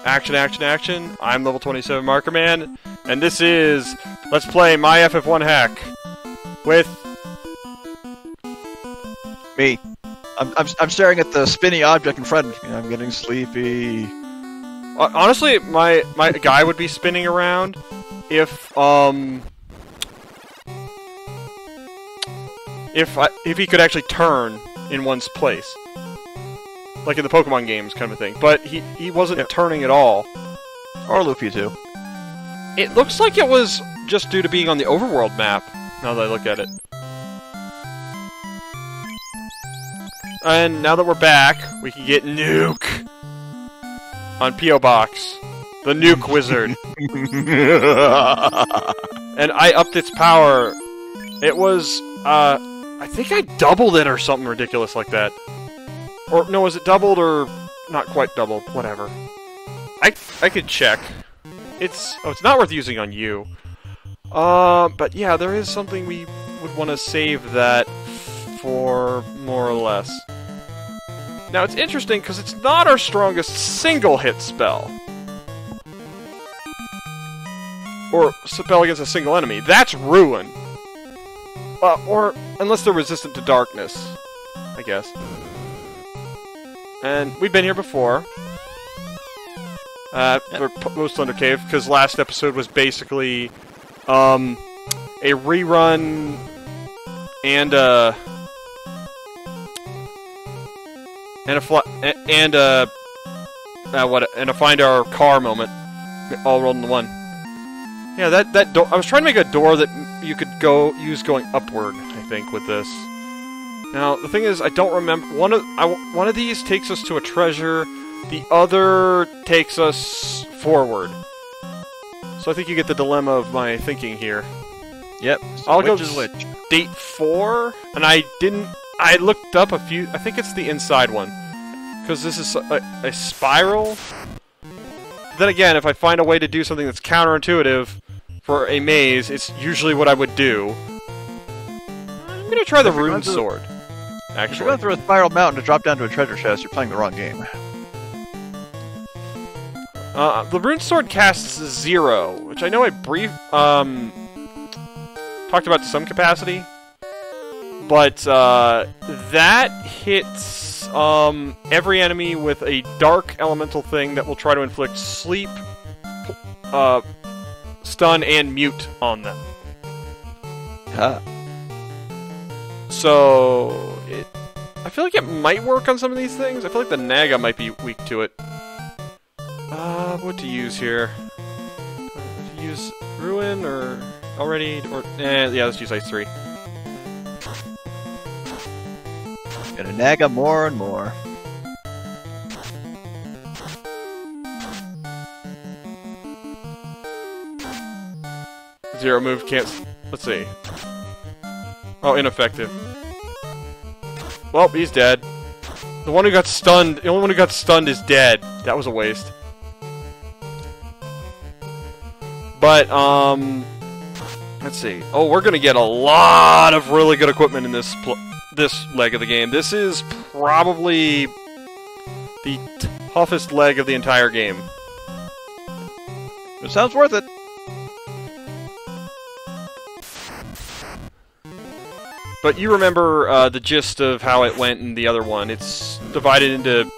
Action, action, action. I'm level 27 Marker Man, and this is Let's Play My FF1Hack with me. I'm staring at the spinny object in front of me. I'm getting sleepy. Honestly, my guy would be spinning around if he could actually turn in one's place. Like in the Pokemon games kind of a thing. But he wasn't turning at all. Or loopy too. It looks like it was just due to being on the overworld map, now that I look at it. And now that we're back, we can get Nuke on P.O. Box. The Nuke Wizard. And I upped its power. It was, I think I doubled it or something ridiculous like that. Or, no, was it doubled or not quite doubled? Whatever. I could check. It's not worth using on you. But yeah, there is something we would want to save that for, more or less. Now, it's interesting because it's not our strongest single-hit spell. Or spell against a single enemy. That's Ruin. Or, unless they're resistant to darkness, I guess. And we've been here before. For Most Thunder Cave, because last episode was basically a rerun and a find our car moment, all rolled into one. Yeah, that door. I was trying to make a door that you could use going upward, I think, with this. Now, the thing is, I don't remember... One of these takes us to a treasure, the other takes us forward. So I think you get the dilemma of my thinking here. Yep. So I'll go which? Date 4, and I looked up a few... I think it's the inside one. Because this is a spiral. Then again, if I find a way to do something that's counterintuitive for a maze, it's usually what I would do. I'm gonna try the Rune Sword. Actually. If you're going through a spiral mountain to drop down to a treasure chest, you're playing the wrong game. The Rune Sword casts 0, which I know I talked about to some capacity. But, that hits, every enemy with a dark elemental thing that will try to inflict sleep, stun, and mute on them. Huh. So, I feel like it might work on some of these things. I feel like the Naga might be weak to it. What to use here? To use Ruin, or already, or... yeah, let's use Ice 3. Gonna Naga more and more. Zero move, can't... Let's see. Oh, ineffective. Well, he's dead. The one who got stunned... The only one who got stunned is dead. That was a waste. But, let's see. Oh, we're gonna get a lot of really good equipment in this leg of the game. This is probably the toughest leg of the entire game. It sounds worth it. But you remember the gist of how it went in the other one. It's divided into...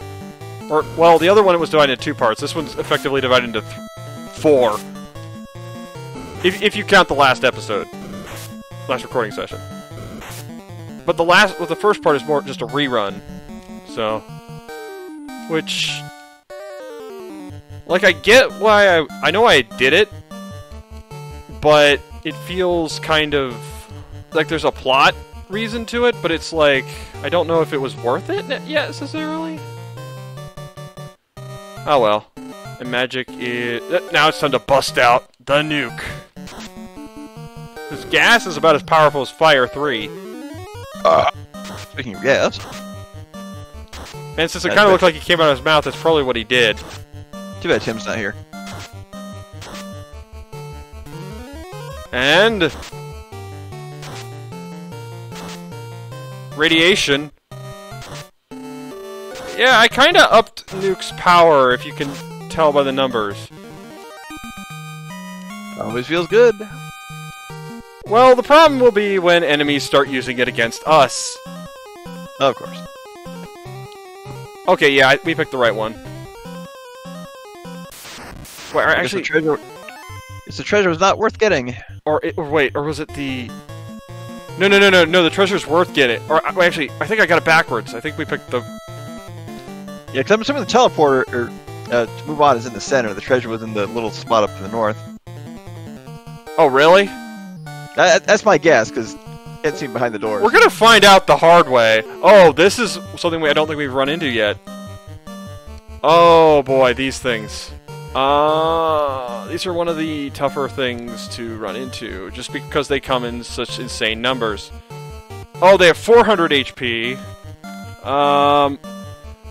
well, the other one it was divided into 2 parts. This one's effectively divided into 4. If you count the last episode. Last recording session. But the first part is more just a rerun. So... Which... Like, I get why I know I did it, but it feels kind of... Like there's a plot reason to it, but it's like... I don't know if it was worth it yet, necessarily? Oh well. And magic is... Now it's time to bust out the nuke. This gas is about as powerful as Fire 3. Speaking of gas... And since it kind of looked like he came out of his mouth, that's probably what he did. Too bad Tim's not here. And... Radiation. Yeah, I kinda upped Nuke's power, if you can tell by the numbers. Always feels good. Well, the problem will be when enemies start using it against us. Oh, of course. Okay, yeah, we picked the right one. Wait, actually, the treasure was not worth getting. Or was it the? No, the treasure's worth getting. Or actually, I think I got it backwards. I think we picked the. Yeah, because I'm assuming the teleporter to move on is in the center. The treasure was in the little spot up to the north. Oh, really? That's my guess, because can't see behind the doors. We're gonna find out the hard way. Oh, this is something I don't think we've run into yet. Oh boy, these things. These are one of the tougher things to run into, just because they come in such insane numbers. Oh, they have 400 HP.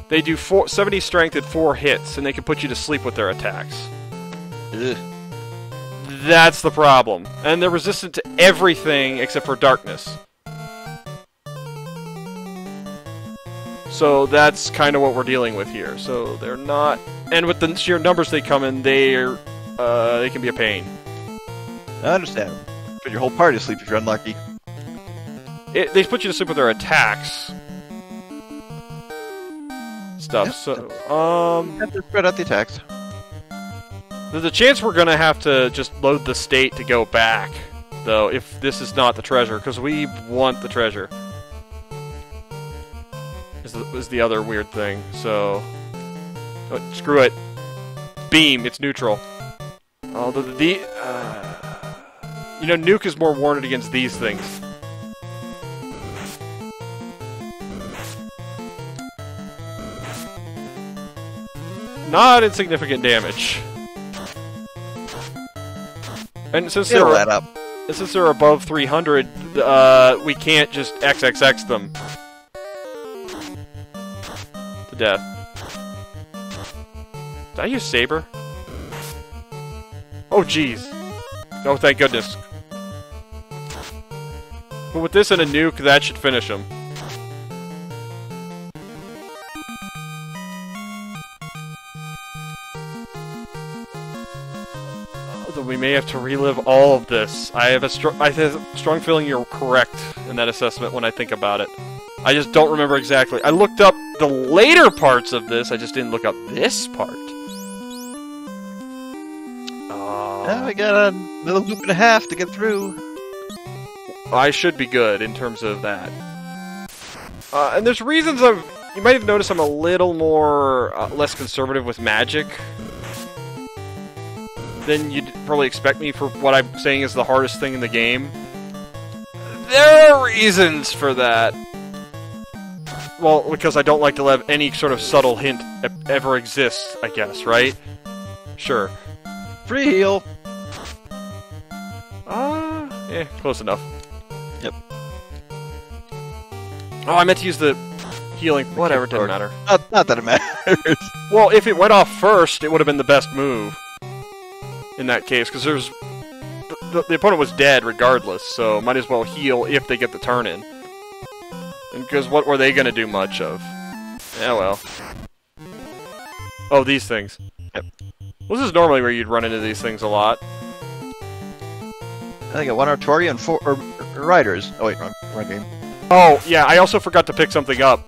They do 70 strength at 4 hits, and they can put you to sleep with their attacks. Ugh. That's the problem. And they're resistant to everything except for darkness. So that's kind of what we're dealing with here. So they're not... And with the sheer numbers they come in, they can be a pain. I understand. Put your whole party to sleep if you're unlucky. They put you to sleep with their attacks. Stuff, Yep. so, Have to spread out the attacks. There's a chance we're gonna have to just load the state to go back, though, if this is not the treasure, because we want the treasure. Is the other weird thing, so... Oh, screw it. Beam, it's neutral. Although you know, Nuke is more warranted against these things. Not insignificant damage. And since they're above 300, we can't just XXX them to death. Did I use Saber? Oh, jeez. Oh, thank goodness. But with this and a nuke, that should finish him. Although we may have to relive all of this. I have a strong feeling you're correct in that assessment when I think about it. I just don't remember exactly. I looked up the later parts of this, I just didn't look up this part. We got another loop and a half to get through. I should be good in terms of that. And there's reasons you might have noticed I'm a little more less conservative with magic than you'd probably expect me for what I'm saying is the hardest thing in the game. There are reasons for that. Well, because I don't like to let any sort of subtle hint ever exist, I guess, right? Sure. Free heal. Close enough. Yep. Oh, I meant to use the healing. Whatever, it doesn't matter. Not that it matters. Well, if it went off first, it would have been the best move. In that case, because there's... The opponent was dead regardless, so might as well heal if they get the turn in. Because what were they going to do much of? Yeah, well. Oh, these things. Yep. Well, this is normally where you'd run into these things a lot. I think 1 Artorian and 4 riders. Oh wait, wrong game. Oh, yeah, I also forgot to pick something up.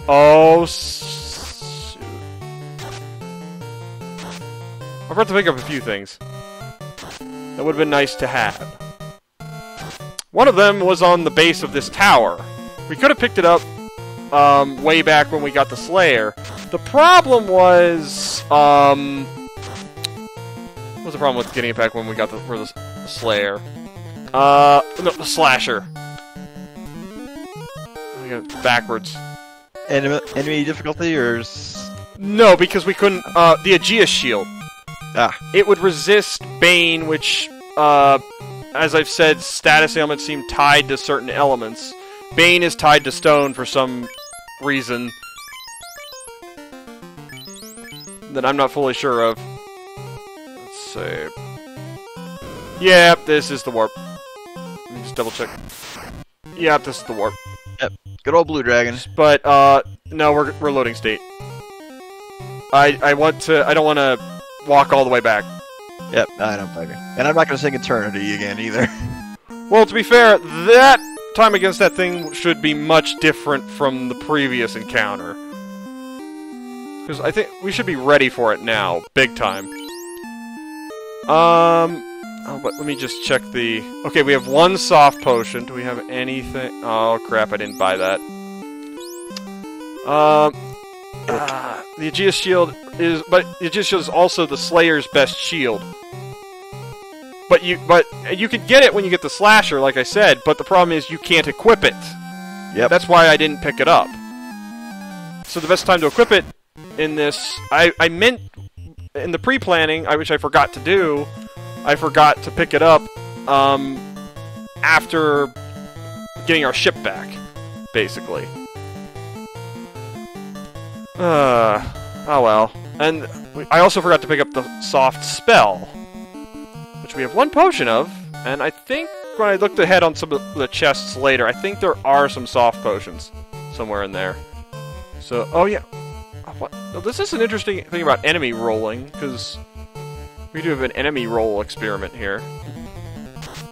Oh, shoot. I forgot to pick up a few things. That would have been nice to have. One of them was on the base of this tower. We could have picked it up way back when we got the Slayer. The problem was... what was the problem with getting it back when we got the Slayer? No, the Slasher. I got it backwards. Enemy difficulty, or... No, because we couldn't... the Aegis Shield. Ah. It would resist Bane, which, as I've said, status ailments seem tied to certain elements. Bane is tied to stone for some reason that I'm not fully sure of. Let's see. Yep, this is the warp. Let me just double check. Yep, this is the warp. Yep, good old blue dragon. But, no, we're loading state. I want to. I don't want to walk all the way back. Yep, I don't blame you. And I'm not going to sing Eternity again either. Well, to be fair, that time against that thing should be much different from the previous encounter. Because I think we should be ready for it now, big time. Oh, but let me just check the... Okay, we have one soft potion. Do we have anything? Oh, crap, I didn't buy that. The Aegis shield is... But the Aegis shield is also the Slayer's best shield. But you could get it when you get the Slasher, like I said, but the problem is you can't equip it. Yep. That's why I didn't pick it up. So the best time to equip it in this... I meant... In the pre-planning, which I forgot to do, I forgot to pick it up after getting our ship back, basically. Oh well. And I also forgot to pick up the soft spell, which we have one potion of, and I think when I looked ahead on some of the chests later, I think there are some soft potions somewhere in there. So, oh yeah. What? Well, this is an interesting thing about enemy rolling, because we do have an enemy roll experiment here.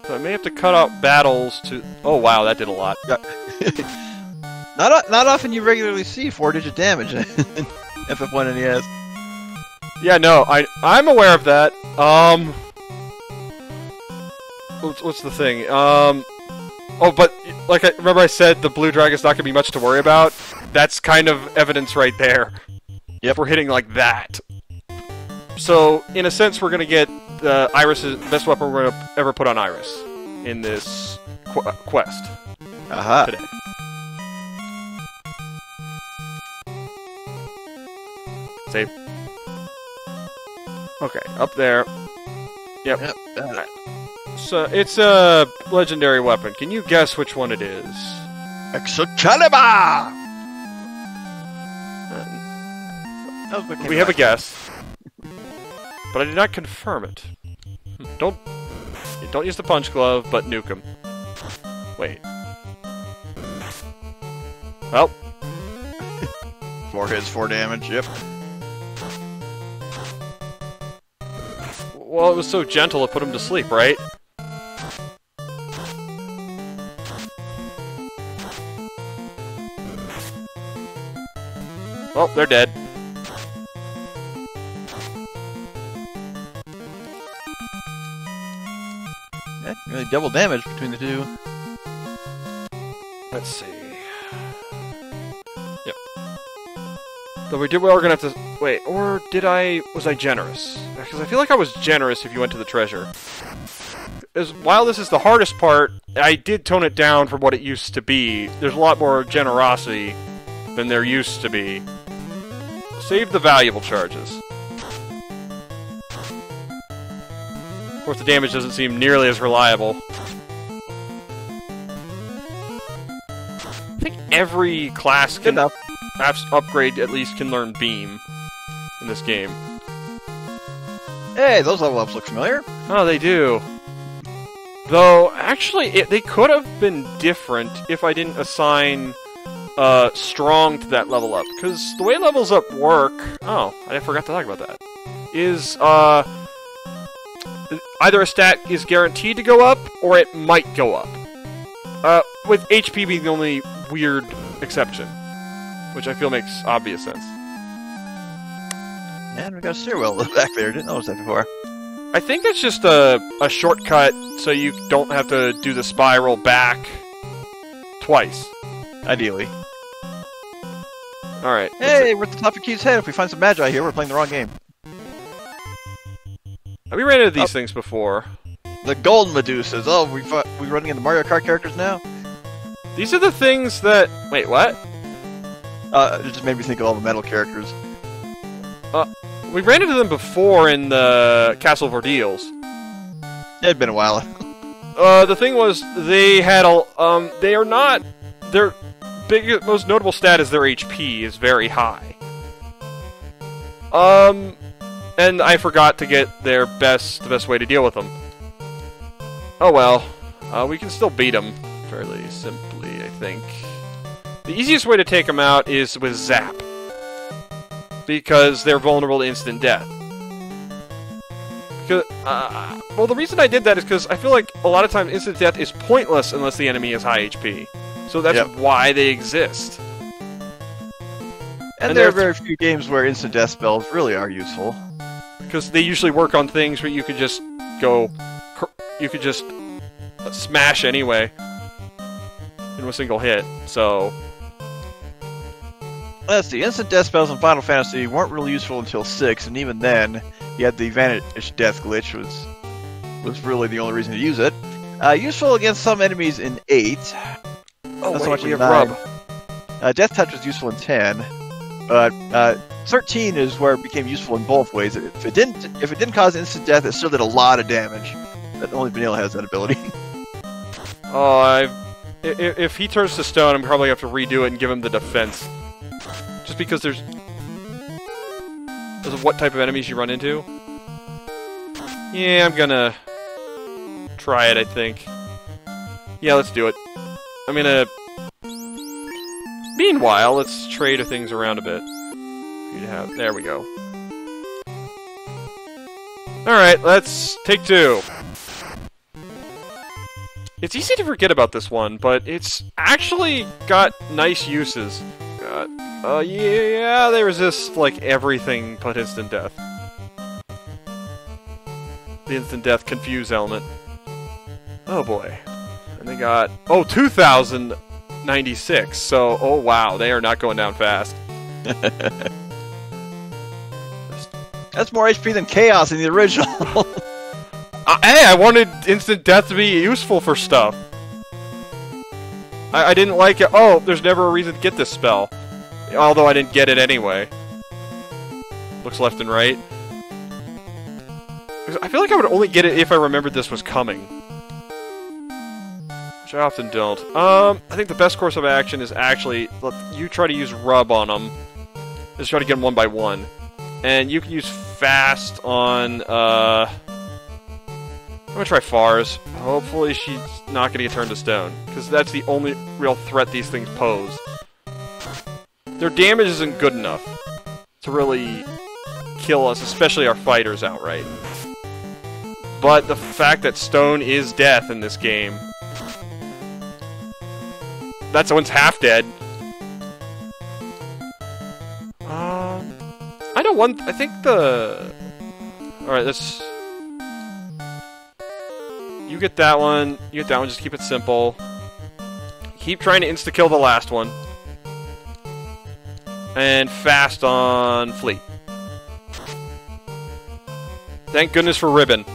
So I may have to cut out battles to... Oh wow, that did a lot. Not often you regularly see 4-digit damage in FF1 NES. Yeah, no, I'm aware of that. What's the thing? Oh, but like remember I said the blue dragon's not going to be much to worry about? That's kind of evidence right there. Yep. We're hitting like that. So, in a sense, we're going to get Iris's best weapon we're going to ever put on Iris in this quest today. Save. Okay, up there. Yep. So, it's a legendary weapon. Can you guess which one it is? Excalibur! We have a guess. But I did not confirm it. Don't use the punch glove, but nuke him. Wait. Well. 4 hits, 4 damage, yep. Well, it was so gentle it put him to sleep, right? Oh, they're dead. Yeah, really double damage between the two. Let's see. Yep. Though we were gonna have to... Wait, or did I... Was I generous? Because I feel like I was generous if you went to the treasure. While this is the hardest part, I did tone it down from what it used to be. There's a lot more generosity than there used to be. Save the valuable charges. Of course, the damage doesn't seem nearly as reliable. I think every class can upgrade, at least can learn Beam in this game. Hey, those level ups look familiar. Oh, they do. Though, actually, they could have been different if I didn't assign Strong to that level up. Because the way levels up work... Oh, I forgot to talk about that. Is, either a stat is guaranteed to go up, or it might go up. With HP being the only weird exception. Which I feel makes obvious sense. Man, we got a stairwell back there. Didn't notice that before. I think that's just a shortcut so you don't have to do the spiral back twice. Ideally. Alright. Hey, we're at the top of Key's head. If we find some Magi here, we're playing the wrong game. We ran into these things before. The golden Medusas. Oh, we running into Mario Kart characters now? These are the things that... Wait, what? It just made me think of all the metal characters. We ran into them before in the Castle of Ordeals. It had been a while. The thing was, they had a... they are not... Their most notable stat is their HP is very high. And I forgot to get the best way to deal with them. Oh well. We can still beat them fairly simply, I think. The easiest way to take them out is with Zap. because they're vulnerable to instant death. Because, well, the reason I did that is because I feel like a lot of times instant death is pointless unless the enemy has high HP. So that's why they exist. And there are very few games where instant death spells really are useful. Because they usually work on things where you could just go... You could just smash anyway in a single hit, so... Let's see, instant death spells in Final Fantasy weren't really useful until 6, and even then, you had the Vanish Death glitch, was really the only reason to use it. Useful against some enemies in 8. Oh, so wait, we have Rub. Death Touch was useful in 10, but 13 is where it became useful in both ways. If it didn't cause instant death, it still did a lot of damage. But only Vanilla has that ability. Oh, if he turns to stone, I'm probably going to have to redo it and give him the defense. Just because there's what type of enemies you run into. Yeah, I'm gonna try it, I think. Yeah, let's do it. I'm gonna... Meanwhile, let's trade things around a bit. There we go. Alright, let's take 2. It's easy to forget about this one, but it's actually got nice uses. Yeah, they resist, like, everything but instant death. The instant death confuse element. Oh boy. And they got... Oh, 2,096, so... Oh wow, they are not going down fast. That's more HP than Chaos in the original. Hey, I wanted instant death to be useful for stuff. I didn't like it. Oh, there's never a reason to get this spell. Although I didn't get it anyway. Looks left and right. I feel like I would only get it if I remembered this was coming. Which I often don't. I think the best course of action is actually... Let you try to use Rub on them. Just try to get them one by one. And you can use Fast on... I'm gonna try Fars. Hopefully she's not gonna get turned to stone. Because that's the only real threat these things pose. Their damage isn't good enough to really kill us, especially our fighters outright. But the fact that stone is death in this game... That one's half dead. I know one... I think the... Alright, let's... You get that one. You get that one. Just keep it simple. Keep trying to insta-kill the last one. And fast on Fleet. Thank goodness for Ribbon.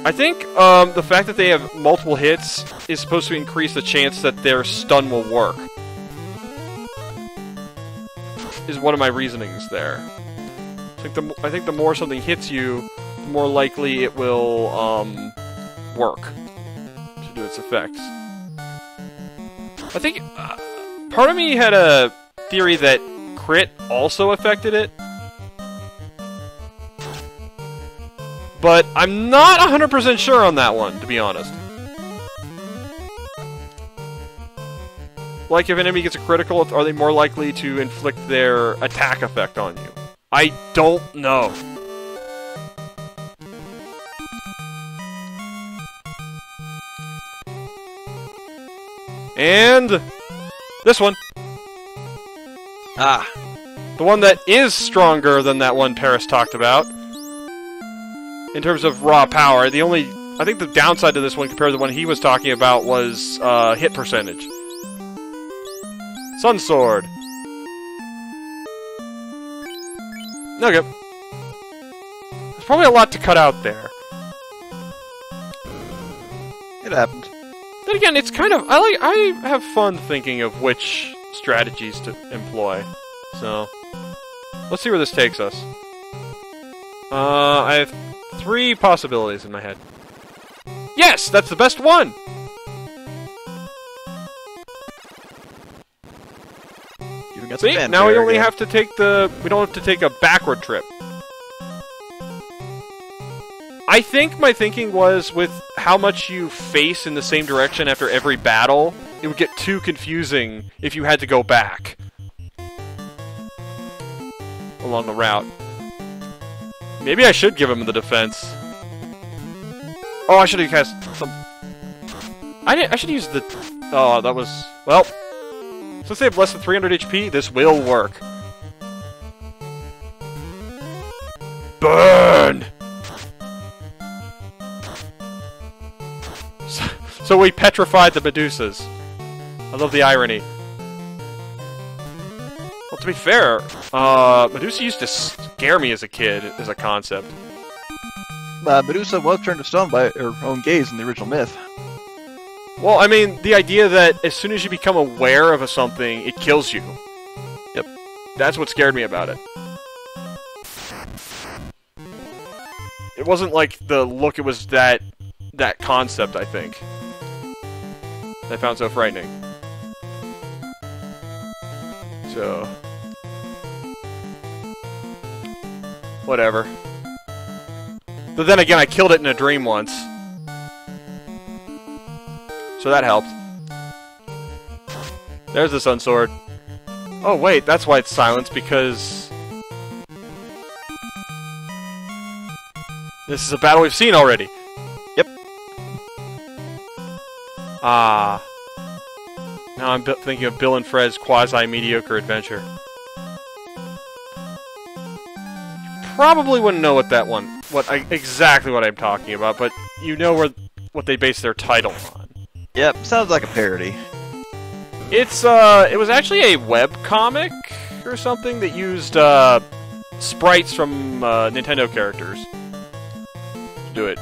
I think the fact that they have multiple hits is supposed to increase the chance that their stun will work. Is one of my reasonings there. I think the more something hits you, the more likely it will work to do its effects. I think part of me had a theory that crit also affected it. But I'm not 100% sure on that one, to be honest. Like, if an enemy gets a critical, are they more likely to inflict their attack effect on you? I don't know. And... this one. Ah. The one that is stronger than that one Paris talked about. In terms of raw power, the only... I think the downside to this one compared to the one he was talking about was hit percentage. Sun Sword. Okay. There's probably a lot to cut out there. It happened. Then again, it's kind of... I have fun thinking of which strategies to employ. So... let's see where this takes us. I have 3 possibilities in my head. Yes! That's the best one! See, now we only have to take the... we don't have to take a backward trip. I think my thinking was with how much you face in the same direction after every battle, it would get too confusing if you had to go back along the route. Maybe I should give him the defense. Oh, I should have cast some... I should use the... Oh, that was... Well, since they have less than 300 HP, this will work. Burn! So we petrified the Medusas. I love the irony. Well, to be fair, Medusa used to scare me as a kid, as a concept. Medusa was turned to stone by her own gaze in the original myth. Well, I mean, the idea that as soon as you become aware of something, it kills you. Yep. That's what scared me about it. It wasn't like the look, it was that concept, I think. That I found so frightening. So... whatever. But then again, I killed it in a dream once. So that helped. There's the Sun Sword. Oh wait, that's why it's silenced, because... this is a battle we've seen already. Yep. Ah. Now I'm thinking of Bill and Fred's quasi-mediocre adventure. Probably wouldn't know what that one... exactly what I'm talking about, but you know what they base their title on. Yep, sounds like a parody. It's, it was actually a webcomic or something that used, sprites from, Nintendo characters to do it.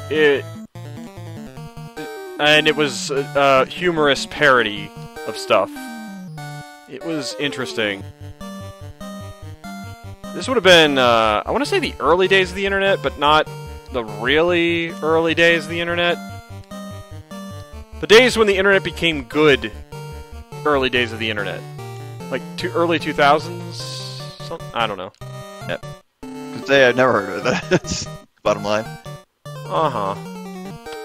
And it was a humorous parody of stuff. It was interesting. This would have been, I want to say the early days of the internet, but not the really early days of the internet. The days when the internet became good. Early days of the internet. Like, early 2000s? Something? I don't know. Yep. Because they had never heard of it. That's the bottom line. Uh-huh.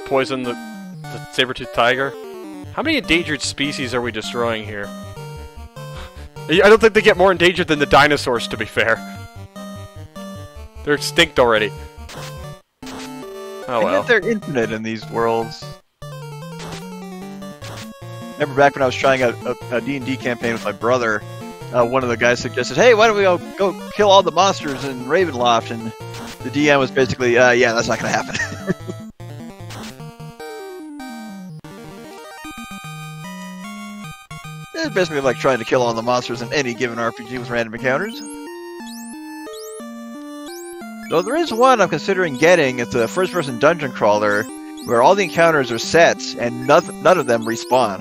Poison the saber-toothed tiger? How many endangered species are we destroying here? I don't think they get more endangered than the dinosaurs, to be fair. They're extinct already. Oh well. And yet they're infinite in these worlds. Remember back when I was trying a D&D campaign with my brother, one of the guys suggested, hey, why don't we go kill all the monsters in Ravenloft? And the DM was basically, yeah, that's not going to happen. It's basically like trying to kill all the monsters in any given RPG with random encounters. Though there is one I'm considering getting. It's a first-person dungeon crawler where all the encounters are sets and none of them respawn.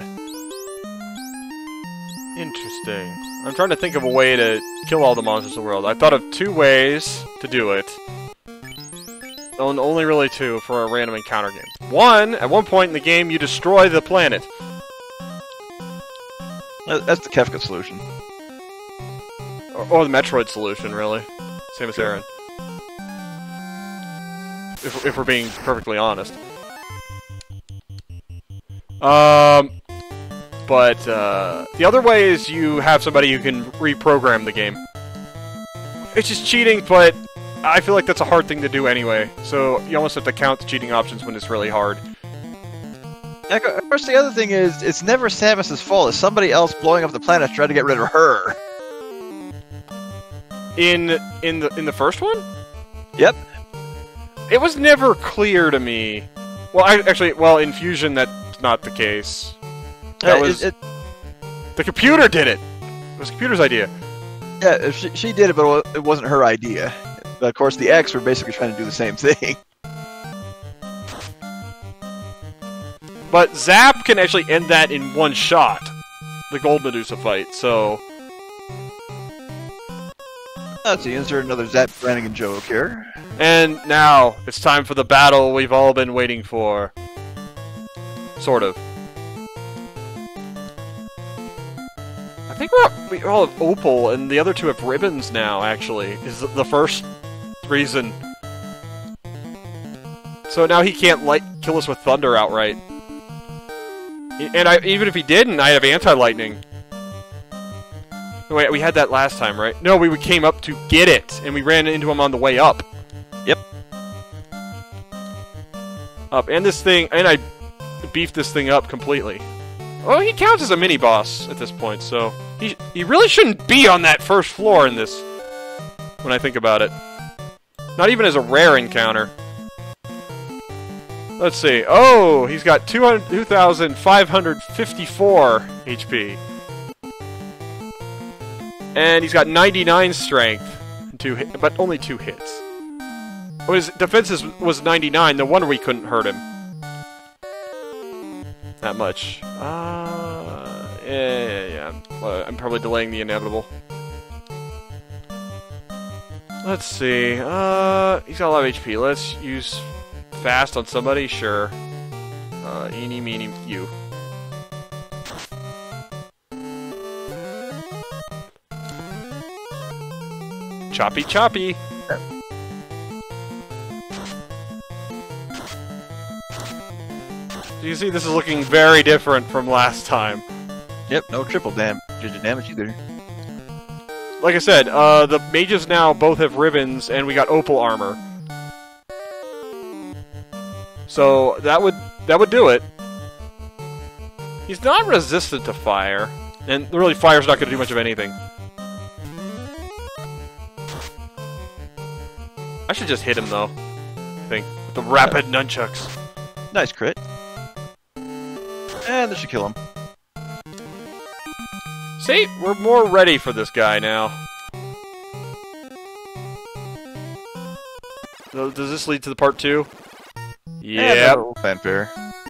Interesting. I'm trying to think of a way to kill all the monsters in the world. I thought of 2 ways to do it. Only really 2 for a random encounter game. 1, at one point in the game, you destroy the planet. That's the Kefka solution. Or the Metroid solution, really. Same as Aaron. If we're being perfectly honest. But, the other way is you have somebody who can reprogram the game. It's just cheating, but I feel like that's a hard thing to do anyway. So you almost have to count the cheating options when it's really hard. Of course, the other thing is, it's never Samus's fault. It's somebody else blowing up the planet trying to get rid of her. In the first one? Yep. It was never clear to me. Well, in Fusion, that's not the case. That was... the computer did it! It was the computer's idea. Yeah, she did it, but it wasn't her idea. But of course, the X were basically trying to do the same thing. But Zap can actually end that in one shot. The Gold Medusa fight, so... Let's see, insert another Zap Brannigan joke here. And now, it's time for the battle we've all been waiting for. Sort of. I think we all have Opal, and the other 2 have ribbons now, actually, is the first reason. So now he can't, kill us with thunder outright. And even if he didn't, I'd have anti-lightning. Wait, we had that last time, right? No, we came up to get it, and we ran into him on the way up. Yep. Up, and this thing, and I beefed this thing up completely. Well, he counts as a mini-boss at this point, so... He really shouldn't be on that first floor in this, when I think about it. Not even as a rare encounter. Let's see. Oh, he's got 2,554 HP. And he's got 99 strength, but only 2 hits. Oh, his defense was 99, no wonder we couldn't hurt him. That much. Yeah. Well, I'm probably delaying the inevitable. Let's see. He's got a lot of HP. Let's use fast on somebody. Sure. Eeny, meeny, you. Choppy, choppy. You can see this is looking very different from last time. Yep, no triple damage either. Like I said, the mages now both have ribbons, and we got opal armor. So that would do it. He's not resistant to fire, and really fire's not going to do much of anything. I should just hit him though. I think with the rapid nunchucks. Nice crit. And this should kill him. See, we're more ready for this guy now. So, does this lead to the part 2? Yeah. Fanfare.